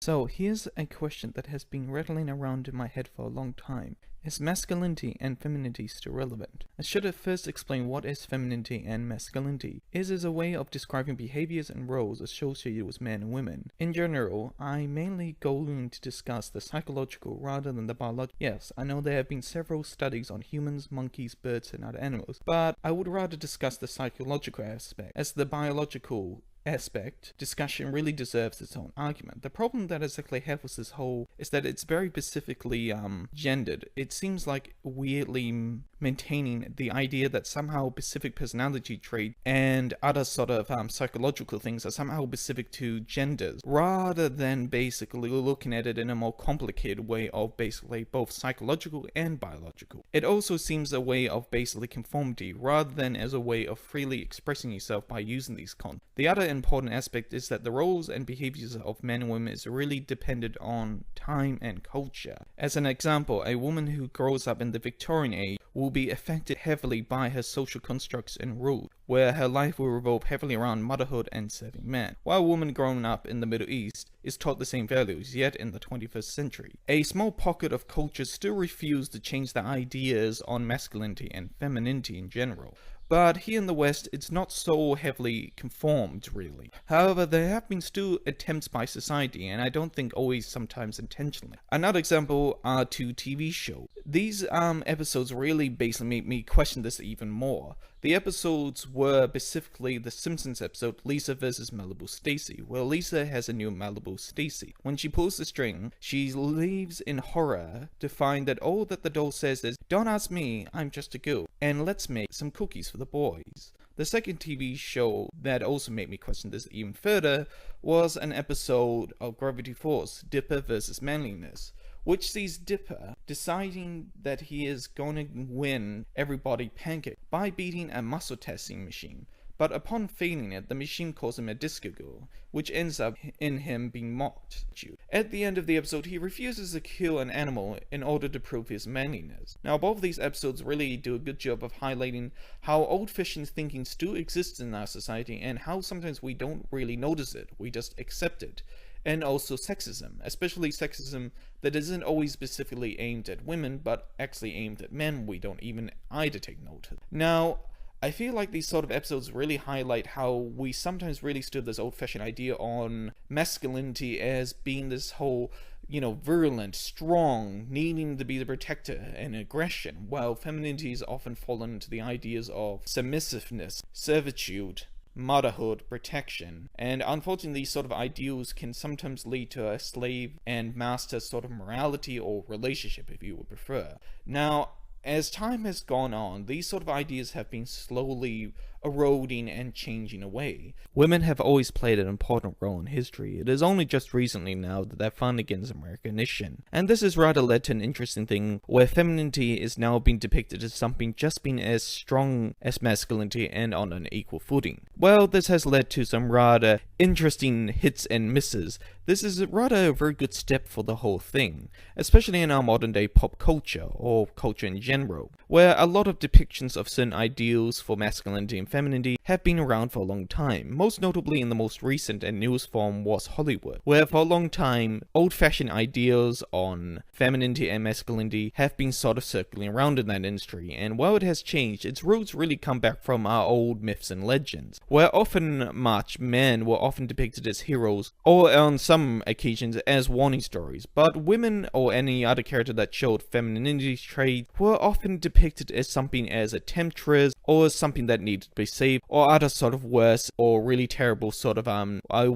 So here's a question that has been rattling around in my head for a long time. Is masculinity and femininity still relevant? I should have first explained what is femininity and masculinity. It is a way of describing behaviors and roles associated with men and women. In general, I'm mainly going to discuss the psychological rather than the biological. Yes, I know there have been several studies on humans, monkeys, birds, and other animals, but I would rather discuss the psychological aspect, as the biological aspect discussion really deserves its own argument. The problem that I exactly have with this whole is that it's very specifically gendered. It seems like weirdly maintaining the idea that somehow specific personality trait and other sort of psychological things are somehow specific to genders, rather than basically looking at it in a more complicated way of basically both psychological and biological. It also seems a way of basically conformity rather than as a way of freely expressing yourself by using these concepts. The other important aspect is that the roles and behaviors of men and women is really dependent on time and culture. As an example, a woman who grows up in the Victorian age will be affected heavily by her social constructs and rules, where her life will revolve heavily around motherhood and serving men, while a woman growing up in the Middle East is taught the same values, yet in the 21st century. A small pocket of cultures still refuse to change their ideas on masculinity and femininity in general. But here in the West, it's not so heavily conformed, really. However, there have been still attempts by society, and I don't think always sometimes intentionally. Another example are two TV shows. These episodes really basically made me question this even more. The episodes were specifically the Simpsons episode Lisa vs. Malibu Stacy, where Lisa has a new Malibu Stacy. When she pulls the string, she leaves in horror to find that all that the doll says is, "Don't ask me, I'm just a girl, and let's make some cookies for the boys." The second TV show that also made me question this even further was an episode of Gravity Falls, Dipper vs. Manliness, which sees Dipper deciding that he is going to win everybody pancake by beating a muscle testing machine. But upon failing it, the machine calls him a disco girl, which ends up in him being mocked. At the end of the episode, he refuses to kill an animal in order to prove his manliness. Now, both of these episodes really do a good job of highlighting how old-fashioned thinking still exists in our society and how sometimes we don't really notice it, we just accept it. And also sexism, especially sexism that isn't always specifically aimed at women, but actually aimed at men we don't even either take note of. Now, I feel like these sort of episodes really highlight how we sometimes really stood this old-fashioned idea on masculinity as being this whole, virulent, strong, needing to be the protector and aggression, while femininity has often fallen into the ideas of submissiveness, servitude, motherhood, protection, and unfortunately these sort of ideals can sometimes lead to a slave and master sort of morality or relationship, if you would prefer. Now, as time has gone on, these sort of ideas have been slowly eroding and changing away. Women have always played an important role in history. It is only just recently now that they're finally getting some recognition. And this has rather led to an interesting thing where femininity is now being depicted as something just being as strong as masculinity and on an equal footing. Well, this has led to some rather interesting hits and misses. This is rather a very good step for the whole thing, especially in our modern day pop culture, or culture in general, where a lot of depictions of certain ideals for masculinity and femininity have been around for a long time. Most notably in the most recent and newest form was Hollywood, where for a long time, old-fashioned ideals on femininity and masculinity have been sort of circling around in that industry, and while it has changed, its roots really come back from our old myths and legends, where often much men were often depicted as heroes, or on some occasions as warning stories, but women or any other character that showed femininity traits were often depicted as something as a temptress, or as something that needed to be saved, or other sort of worse or really terrible sort of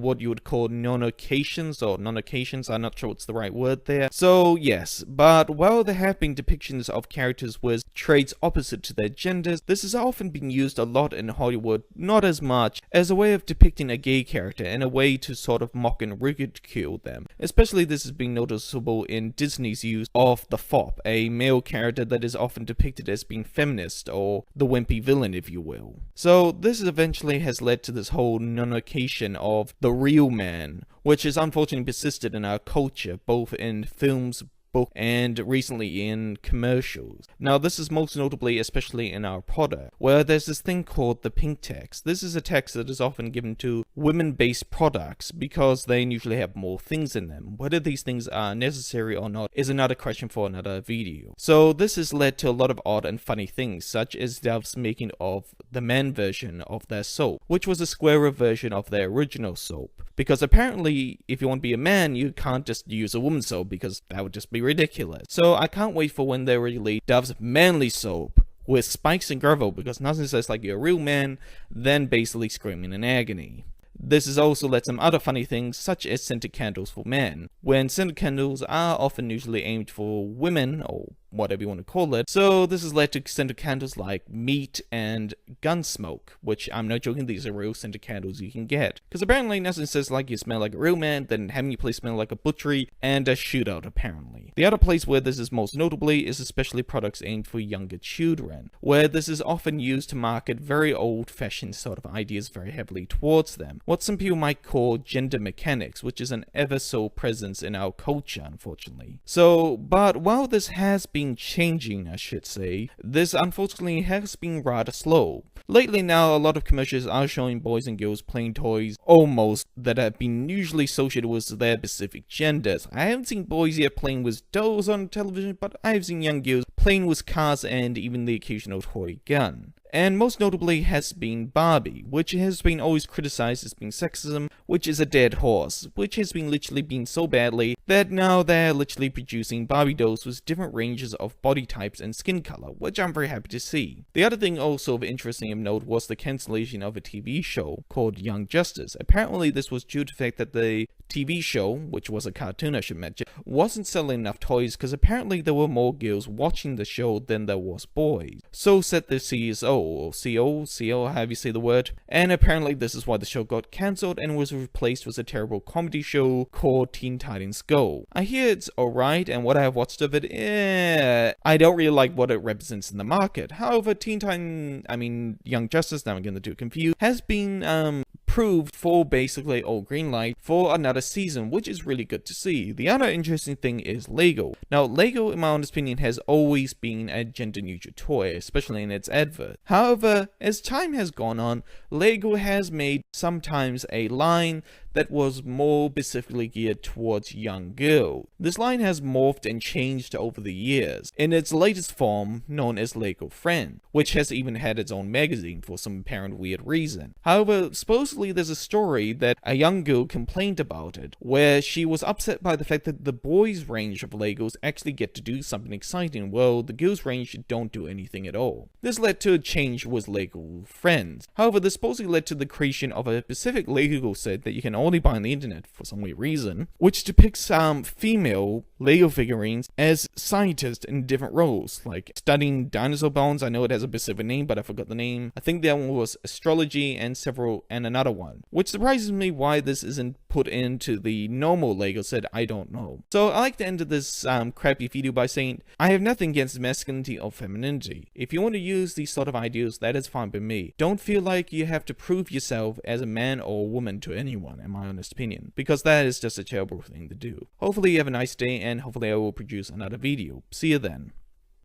what you would call non-occasions, I'm not sure what's the right word there. So yes, but while there have been depictions of characters with traits opposite to their genders, this has often been used a lot in Hollywood, not as much as a way of depicting a gay character and a way to sort of mock and ridicule them. Especially this has been noticeable in Disney's use of the fop, a male character that is often depicted as being feminist or the wimpy villain, if you will. So this eventually has led to this whole nullification of the real man, which has unfortunately persisted in our culture, both in films, book and recently in commercials. Now this is most notably especially in our product, where there's this thing called the pink text. This is a text that is often given to women-based products because they usually have more things in them. Whether these things are necessary or not is another question for another video. So this has led to a lot of odd and funny things, such as Dove's making of the men version of their soap, which was a squarer version of their original soap. Because apparently, if you want to be a man, you can't just use a woman's soap because that would just be ridiculous. So I can't wait for when they release Dove's manly soap with spikes and gravel, because nothing says like you're a real man than basically screaming in agony. This has also led to some other funny things, such as scented candles for men, when scented candles are often usually aimed for women, or whatever you want to call it. So this has led to scented candles like meat and gun smoke, which I'm not joking, these are real scented candles you can get. Because apparently nothing says like you smell like a real man than having your place smell like a butchery and a shootout apparently. The other place where this is most notably is especially products aimed for younger children, where this is often used to market very old-fashioned sort of ideas very heavily towards them. What some people might call gender mechanics, which is an ever so presence in our culture unfortunately. So, but while this has been changing, I should say, this unfortunately has been rather slow. Lately now, a lot of commercials are showing boys and girls playing toys almost that have been usually associated with their specific genders. I haven't seen boys yet playing with dolls on television, but I've seen young girls playing with cars and even the occasional toy gun. And most notably has been Barbie, which has been always criticized as being sexism, which is a dead horse, which has been literally been so badly that now they're literally producing Barbie dolls with different ranges of body types and skin color, which I'm very happy to see. The other thing also of interesting of note was the cancellation of a TV show called Young Justice. Apparently this was due to the fact that the TV show, which was a cartoon I should mention, wasn't selling enough toys because apparently there were more girls watching the show than there was boys. So said the CSO, or CO, however you say the word, and apparently this is why the show got cancelled and was replaced with a terrible comedy show called Teen Titans Go. I hear it's alright, and what I have watched of it, I don't really like what it represents in the market. However, Young Justice, now I'm getting the two confused, has been approved for basically all green light for another season, which is really good to see. The other interesting thing is Lego. Now, Lego, in my honest opinion, has always been a gender-neutral toy, especially in its advert. However, as time has gone on, Lego has made sometimes a line that was more specifically geared towards young girls. This line has morphed and changed over the years, in its latest form known as Lego Friend, which has even had its own magazine for some apparent weird reason. However, supposedly there's a story that a young girl complained about it, where she was upset by the fact that the boys' range of Legos actually get to do something exciting, while the girls' range don't do anything at all. This led to a change with Lego Friends. However, this supposedly led to the creation of a specific Lego set that you can only buy on the internet for some weird reason, which depicts female Lego figurines as scientists in different roles, like studying dinosaur bones. I know it has a specific name, but I forgot the name. I think that one was astrology and another one, which surprises me why this isn't put into the normal Lego set. I don't know. So I like to end this crappy video by saying I have nothing against masculinity or femininity. If you want to use these sort of ideas, that is fine by me. Don't feel like you have to prove yourself as a man or a woman to anyone, in my honest opinion, because that is just a terrible thing to do. Hopefully you have a nice day, and hopefully I will produce another video. See you then.